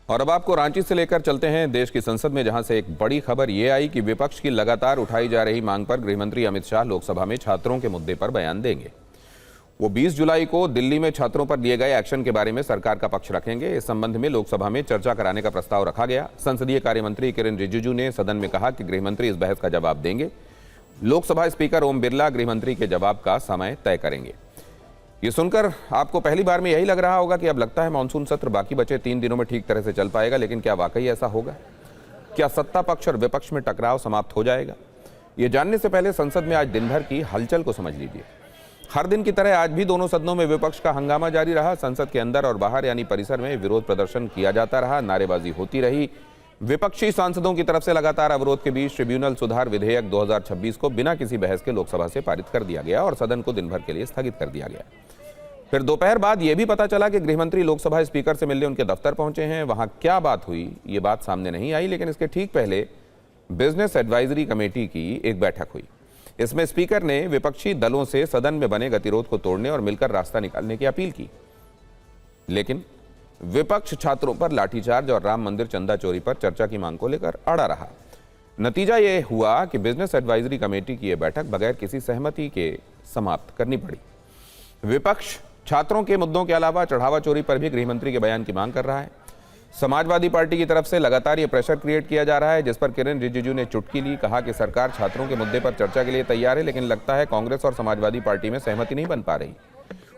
और अब आपको रांची से लेकर चलते हैं देश की संसद में, जहां से एक बड़ी खबर ये आई कि विपक्ष की लगातार उठाई जा रही मांग पर गृहमंत्री अमित शाह लोकसभा में छात्रों के मुद्दे पर बयान देंगे। वो 20 जुलाई को दिल्ली में छात्रों पर दिए गए एक्शन के बारे में सरकार का पक्ष रखेंगे। इस संबंध में लोकसभा में चर्चा कराने का प्रस्ताव रखा गया। संसदीय कार्य मंत्री किरेन रिजिजू ने सदन में कहा कि गृहमंत्री इस बहस का जवाब देंगे। लोकसभा स्पीकर ओम बिरला गृहमंत्री के जवाब का समय तय करेंगे। ये सुनकर आपको पहली बार में यही लग रहा होगा कि अब लगता है मानसून सत्र बाकी बचे 3 दिनों में ठीक तरह से चल पाएगा, लेकिन क्या वाकई ऐसा होगा? क्या सत्ता पक्ष और विपक्ष में टकराव समाप्त हो जाएगा? ये जानने से पहले संसद में आज दिन भर की हलचल को समझ लीजिए। हर दिन की तरह आज भी दोनों सदनों में विपक्ष का हंगामा जारी रहा। संसद के अंदर और बाहर यानी परिसर में विरोध प्रदर्शन किया जाता रहा, नारेबाजी होती रही। विपक्षी सांसदों की तरफ से लगातार अवरोध के बीच ट्रिब्यूनल सुधार विधेयक 2026 को बिना किसी बहस के लोकसभा से पारित कर दिया गया और सदन को दिन भर के लिए स्थगित कर दिया गया। फिर दोपहर बाद यह भी पता चला कि गृहमंत्री लोकसभा स्पीकर से मिलने उनके दफ्तर पहुंचे हैं। वहां क्या बात हुई ये बात सामने नहीं आई, लेकिन इसके ठीक पहले बिजनेस एडवाइजरी कमेटी की एक बैठक हुई। इसमें स्पीकर ने विपक्षी दलों से सदन में बने गतिरोध को तोड़ने और मिलकर रास्ता निकालने की अपील की, लेकिन विपक्ष छात्रों पर लाठीचार्ज और राम मंदिर चंदा चोरी पर चर्चा की मांग को लेकर अड़ा रहा। नतीजा यह हुआ कि बिजनेस एडवाइजरी कमेटी की यह बैठक बगैर किसी सहमति के समाप्त करनी पड़ी। विपक्ष छात्रों के मुद्दों के अलावा चढ़ावा चोरी पर भी गृहमंत्री के बयान की मांग कर रहा है। समाजवादी पार्टी की तरफ से लगातार ये प्रेशर क्रिएट किया जा रहा है, जिस पर किरेन रिजिजू ने चुटकी ली। कहा कि सरकार छात्रों के मुद्दे पर चर्चा के लिए तैयार है, लेकिन लगता है कांग्रेस और समाजवादी पार्टी में सहमति नहीं बन पा रही।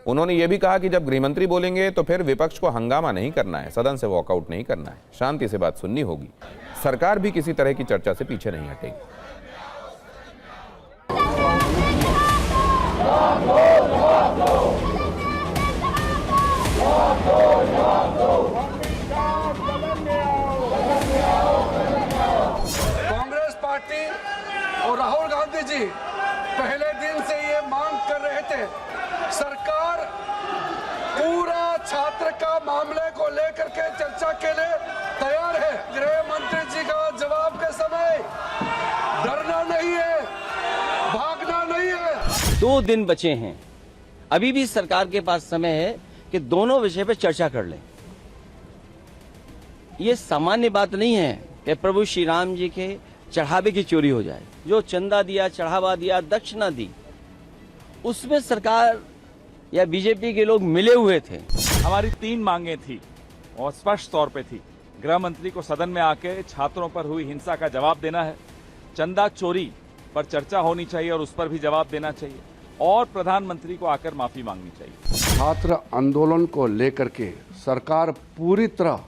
उन्होंने ये भी कहा कि जब गृहमंत्री बोलेंगे तो फिर विपक्ष को हंगामा नहीं करना है, सदन से वॉकआउट नहीं करना है, शांति से बात सुननी होगी। सरकार भी किसी तरह की चर्चा से पीछे नहीं हटेगी। कांग्रेस पार्टी और राहुल गांधी जी पहले दिन से ये मांग कर रहे थे, सरकार पूरा छात्र का मामले को लेकर के चर्चा के लिए तैयार है। गृह मंत्री जी का जवाब के समय डरना नहीं है, भागना नहीं है। 2 दिन बचे हैं, अभी भी सरकार के पास समय है कि दोनों विषय पर चर्चा कर लें। ये सामान्य बात नहीं है कि प्रभु श्री राम जी के चढ़ावे की चोरी हो जाए। जो चंदा दिया, चढ़ावा दिया, दक्षिणा दी, उसमें सरकार या बीजेपी के लोग मिले हुए थे। हमारी 3 मांगे थी और स्पष्ट तौर पे थी। गृह मंत्री को सदन में आके छात्रों पर हुई हिंसा का जवाब देना है, चंदा चोरी पर चर्चा होनी चाहिए और उस पर भी जवाब देना चाहिए, और प्रधानमंत्री को आकर माफी मांगनी चाहिए। छात्र आंदोलन को लेकर के सरकार पूरी तरह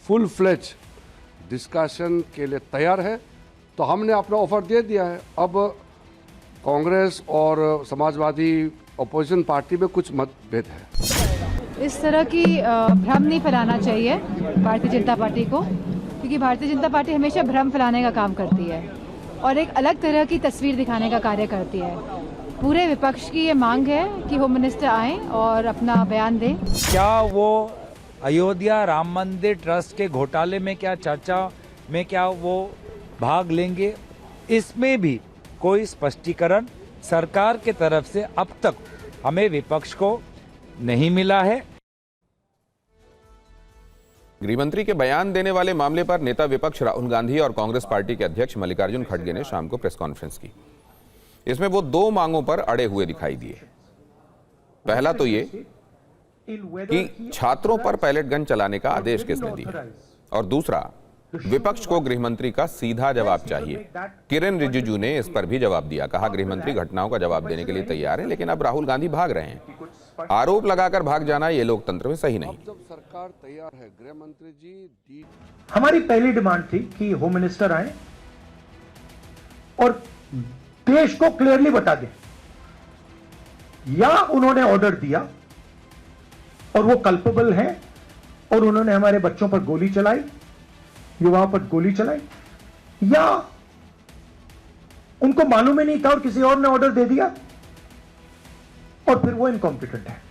फुल फ्लेज डिस्कशन के लिए तैयार है, तो हमने अपना ऑफर दे दिया है। अब कांग्रेस और समाजवादी अपोजिशन पार्टी में कुछ मतभेद है। इस तरह की भ्रम नहीं फैलाना चाहिए भारतीय जनता पार्टी को, क्योंकि भारतीय जनता पार्टी हमेशा भ्रम फैलाने का काम करती है और एक अलग तरह की तस्वीर दिखाने का कार्य करती है। पूरे विपक्ष की ये मांग है कि होम मिनिस्टर आए और अपना बयान दें। क्या वो अयोध्या राम मंदिर ट्रस्ट के घोटाले में क्या चर्चा में क्या वो भाग लेंगे? इसमें भी कोई स्पष्टीकरण सरकार के तरफ से अब तक हमें विपक्ष को नहीं मिला है। गृहमंत्री के बयान देने वाले मामले पर नेता विपक्ष राहुल गांधी और कांग्रेस पार्टी के अध्यक्ष मल्लिकार्जुन खड़गे ने शाम को प्रेस कॉन्फ्रेंस की। इसमें वो 2 मांगों पर अड़े हुए दिखाई दिए। पहला तो ये कि छात्रों पर पैलेट गन चलाने का आदेश किसने दिया, और दूसरा विपक्ष को गृहमंत्री का सीधा जवाब चाहिए। किरेन रिजिजू ने इस पर भी जवाब दिया। कहा गृहमंत्री घटनाओं का जवाब देने के लिए तैयार है, लेकिन अब राहुल गांधी भाग रहे हैं। आरोप लगाकर भाग जाना ये लोकतंत्र में सही नहीं। जब सरकार तैयार है, गृह मंत्री जी हमारी पहली डिमांड थी कि होम मिनिस्टर आए और देश को क्लियरली बता दें, या उन्होंने ऑर्डर दिया और वो कल्पेबल हैं और उन्होंने हमारे बच्चों पर गोली चलाई, युवाओं पर गोली चलाई, या उनको मालूम ही नहीं था और किसी और ने ऑर्डर दे दिया और फिर वो इनकॉम्पिटेंट है।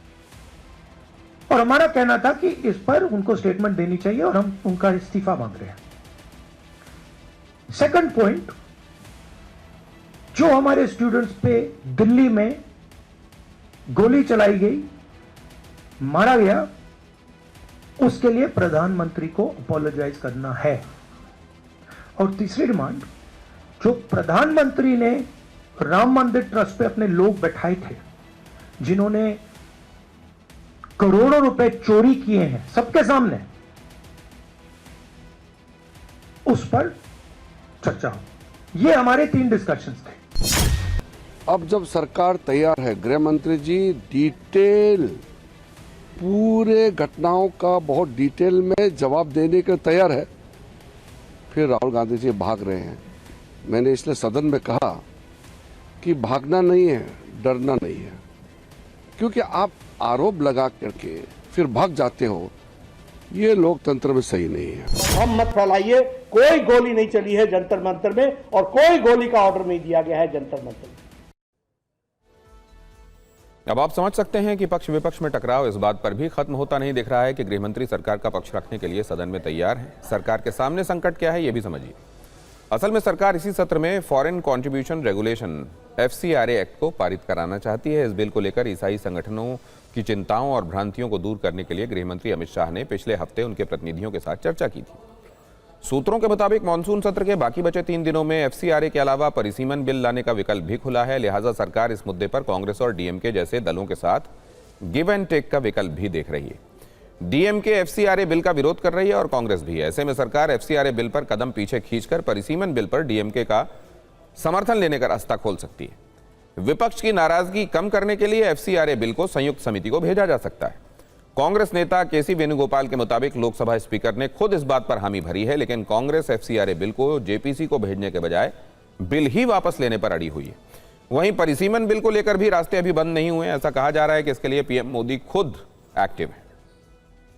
और हमारा कहना था कि इस पर उनको स्टेटमेंट देनी चाहिए और हम उनका इस्तीफा मांग रहे हैं। सेकंड पॉइंट, जो हमारे स्टूडेंट्स पे दिल्ली में गोली चलाई गई, मारा गया, उसके लिए प्रधानमंत्री को अपोलोजाइज करना है। और तीसरी डिमांड, जो प्रधानमंत्री ने राम मंदिर ट्रस्ट पे अपने लोग बैठाए थे, जिन्होंने करोड़ों रुपए चोरी किए हैं सबके सामने, उस पर चर्चा हो। ये हमारे 3 डिस्कशंस थे। अब जब सरकार तैयार है, गृह मंत्री जी डिटेल पूरे घटनाओं का बहुत डिटेल में जवाब देने के तैयार है, फिर राहुल गांधी जी भाग रहे हैं। मैंने इसलिए सदन में कहा कि भागना नहीं है, डरना नहीं है, क्योंकि आप आरोप लगा करके फिर भाग जाते हो, ये लोकतंत्र में सही नहीं है। हम मत फैलाइए, कोई गोली नहीं चली है जंतर मंतर में और कोई गोली का ऑर्डर नहीं दिया गया है जंतर मंतर में। अब आप समझ सकते हैं कि पक्ष विपक्ष में टकराव इस बात पर भी खत्म होता नहीं दिख रहा है कि गृहमंत्री सरकार का पक्ष रखने के लिए सदन में तैयार है। सरकार के सामने संकट क्या है, ये भी समझिए। असल में सरकार इसी सत्र में foreign contribution regulation FCRA act को पारित कराना चाहती है। इस बिल को लेकर ईसाई संगठनों की चिंताओं और भ्रांतियों को दूर करने के लिए गृहमंत्री अमित शाह ने पिछले हफ्ते उनके प्रतिनिधियों के साथ चर्चा की थी। सूत्रों के मुताबिक मानसून सत्र के बाकी बचे 3 दिनों में FCRA के अलावा परिसीमन बिल लाने का विकल्प भी खुला है। लिहाजा सरकार इस मुद्दे पर कांग्रेस और DMK जैसे दलों के साथ गिव एंड टेक का विकल्प भी देख रही है। DMK FCRA बिल का विरोध कर रही है और कांग्रेस भी। ऐसे में सरकार FCRA बिल पर कदम पीछे खींचकर परिसीमन बिल पर DMK का समर्थन लेने का रास्ता खोल सकती है। विपक्ष की नाराजगी कम करने के लिए FCRA बिल को संयुक्त समिति को भेजा जा सकता है। कांग्रेस नेता KC वेणुगोपाल के मुताबिक लोकसभा स्पीकर ने खुद इस बात पर हामी भरी है, लेकिन कांग्रेस FCRA बिल को JPC को भेजने के बजाय बिल ही वापस लेने पर अड़ी हुई है। वहीं परिसीमन बिल को लेकर भी रास्ते अभी बंद नहीं हुए। ऐसा कहा जा रहा है कि इसके लिए PM मोदी खुद एक्टिव है।